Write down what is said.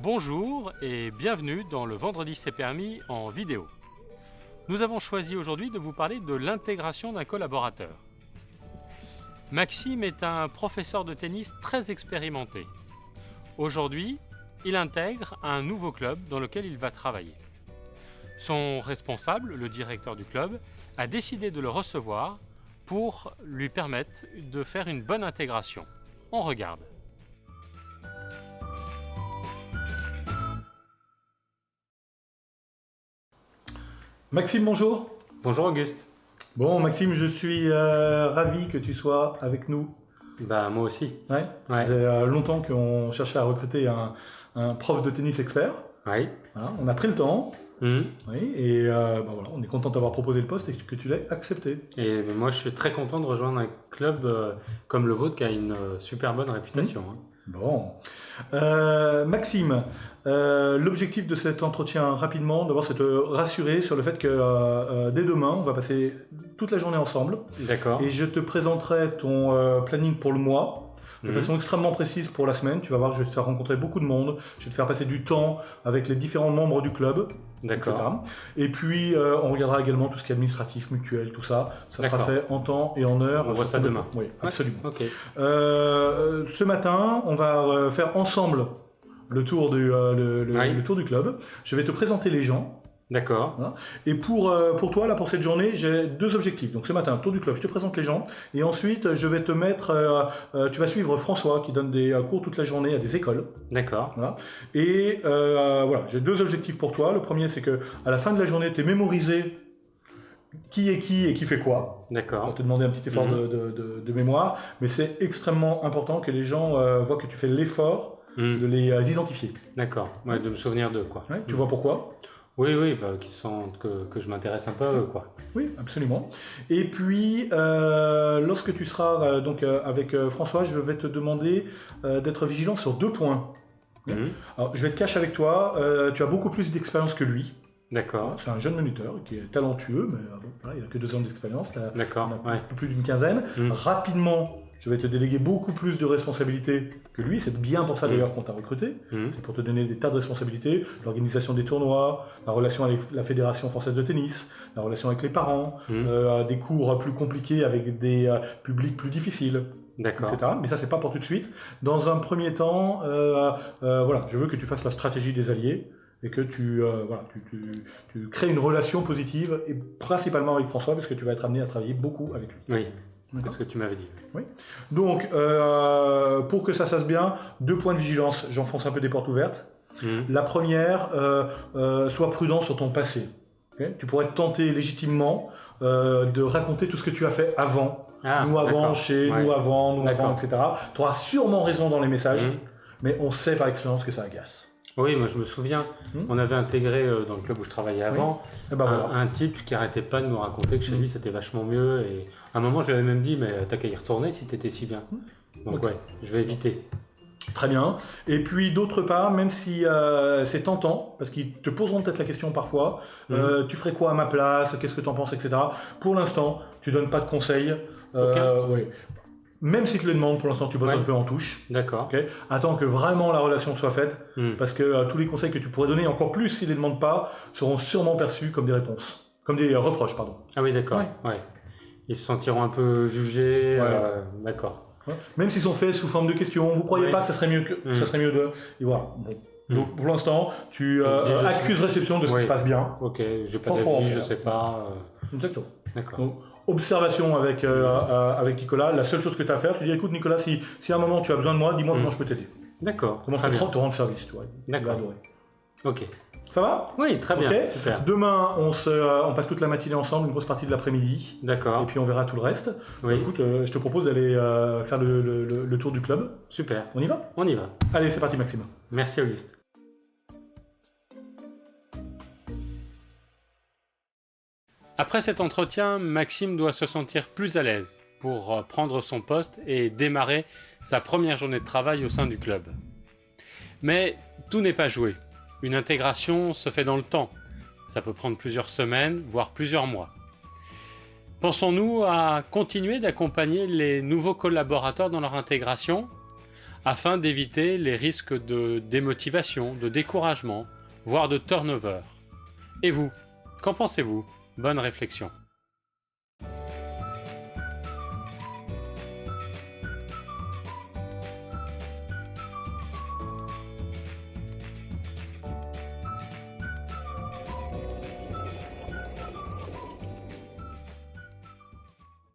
Bonjour et bienvenue dans le Vendredi c'est permis en vidéo. Nous avons choisi aujourd'hui de vous parler de l'intégration d'un collaborateur. Maxime est un professeur de tennis très expérimenté. Aujourd'hui, il intègre un nouveau club dans lequel il va travailler. Son responsable, le directeur du club, a décidé de le recevoir pour lui permettre de faire une bonne intégration. On regarde. Maxime, bonjour. Bonjour Auguste. Bon, Maxime, je suis ravi que tu sois avec nous. Bah moi aussi. Ouais, ça faisait longtemps qu'on cherchait à recruter un prof de tennis expert. Oui. Voilà, on a pris le temps. Mmh. Oui, et voilà, on est content d'avoir proposé le poste et que tu l'aies accepté. Et moi je suis très content de rejoindre un club comme le vôtre qui a une super bonne réputation. Bon. Maxime, l'objectif de cet entretien rapidement, d'abord c'est de te rassurer sur le fait que dès demain, on va passer toute la journée ensemble. D'accord. Et je te présenterai ton planning pour le mois. De façon extrêmement précise pour la semaine. Tu vas voir que je vais te faire rencontrer beaucoup de monde. Je vais te faire passer du temps avec les différents membres du club. D'accord. Etc. Et puis, on regardera également tout ce qui est administratif, mutuel, tout ça. Ça sera fait en temps et en heure. On voit ça demain. Oui, absolument. Okay. Ce matin, on va faire ensemble le tour du club. Je vais te présenter les gens. D'accord. Voilà. Et pour toi, là, pour cette journée, j'ai deux objectifs. Donc ce matin, tour du club, je te présente les gens. Et ensuite, je vais te mettre... tu vas suivre François qui donne des cours toute la journée à des écoles. D'accord. Voilà. Et voilà, j'ai deux objectifs pour toi. Le premier, c'est que à la fin de la journée, tu es mémorisé qui est qui et qui fait quoi. D'accord. On va te demander un petit effort de mémoire. Mais c'est extrêmement important que les gens voient que tu fais l'effort de les identifier. D'accord. Ouais, de me souvenir d'eux, quoi. Ouais, tu vois pourquoi ? Oui, bah, qu'ils sentent que je m'intéresse un peu à eux, quoi. Oui, absolument. Et puis, lorsque tu seras avec François, je vais te demander d'être vigilant sur deux points. Alors, je vais être cash avec toi, tu as beaucoup plus d'expérience que lui. D'accord. C'est un jeune moniteur qui est talentueux, mais bon, voilà, il n'a que 2 ans d'expérience. D'accord. Un peu plus d'une quinzaine. Rapidement, je vais te déléguer beaucoup plus de responsabilités que lui. C'est bien pour ça d'ailleurs qu'on t'a recruté. C'est pour te donner des tas de responsabilités. L'organisation des tournois, la relation avec la Fédération française de tennis, la relation avec les parents, des cours plus compliqués avec des publics plus difficiles. Etc. Mais ça, c'est pas pour tout de suite. Dans un premier temps, voilà, je veux que tu fasses la stratégie des alliés et que tu crées une relation positive, et principalement avec François, parce que tu vas être amené à travailler beaucoup avec lui. Oui. C'est ce que tu m'avais dit. Oui. Donc, pour que ça se passe bien, 2 points de vigilance. J'enfonce un peu des portes ouvertes. La première, sois prudent sur ton passé. Okay, tu pourrais te tenter légitimement de raconter tout ce que tu as fait avant. Nous avant, nous avant, etc. Tu auras sûrement raison dans les messages, mais on sait par expérience que ça agace. Oui, moi je me souviens, on avait intégré dans le club où je travaillais avant un type qui arrêtait pas de me raconter que chez lui c'était vachement mieux, et à un moment je lui avais même dit mais t'as qu'à y retourner si t'étais si bien. Donc ouais, je vais éviter. Très bien. Et puis d'autre part, même si c'est tentant, parce qu'ils te poseront peut-être la question parfois, tu ferais quoi à ma place, qu'est-ce que tu en penses, etc. Pour l'instant, tu donnes pas de conseils. Ouais. Même si tu les demandes, pour l'instant, tu bosses un peu en touche. D'accord. Okay. Attends que vraiment la relation soit faite, parce que tous les conseils que tu pourrais donner, encore plus s'ils ne les demandent pas, seront sûrement perçus comme des réponses, comme des reproches, pardon. Ah oui, d'accord. Ouais. Ils se sentiront un peu jugés. D'accord. Ouais. Même s'ils sont faits sous forme de questions, vous croyez pas que ça serait mieux que ça serait mieux de. Et voilà. Bon. Donc pour l'instant, tu accuses réception de ce qui se passe bien. Ok. J'ai pas d'avis, je sais pas. Exactement. D'accord. Donc, observation avec Nicolas. La seule chose que tu as à faire, tu dis écoute Nicolas, si à un moment tu as besoin de moi, dis-moi comment je peux t'aider. D'accord. Comment je peux te rendre service, tu vois. D'accord. Ok. Ça va? Oui, très bien. Super. Demain, on passe toute la matinée ensemble, une grosse partie de l'après-midi. D'accord. Et puis on verra tout le reste. Oui. Écoute, je te propose d'aller faire le tour du club. Super. On y va? On y va. Allez, c'est parti Maxime. Merci Auguste. Après cet entretien, Maxime doit se sentir plus à l'aise pour prendre son poste et démarrer sa première journée de travail au sein du club. Mais tout n'est pas joué. Une intégration se fait dans le temps. Ça peut prendre plusieurs semaines, voire plusieurs mois. Pensons-nous à continuer d'accompagner les nouveaux collaborateurs dans leur intégration, afin d'éviter les risques de démotivation, de découragement, voire de turnover. Et vous, qu'en pensez-vous? Bonne réflexion.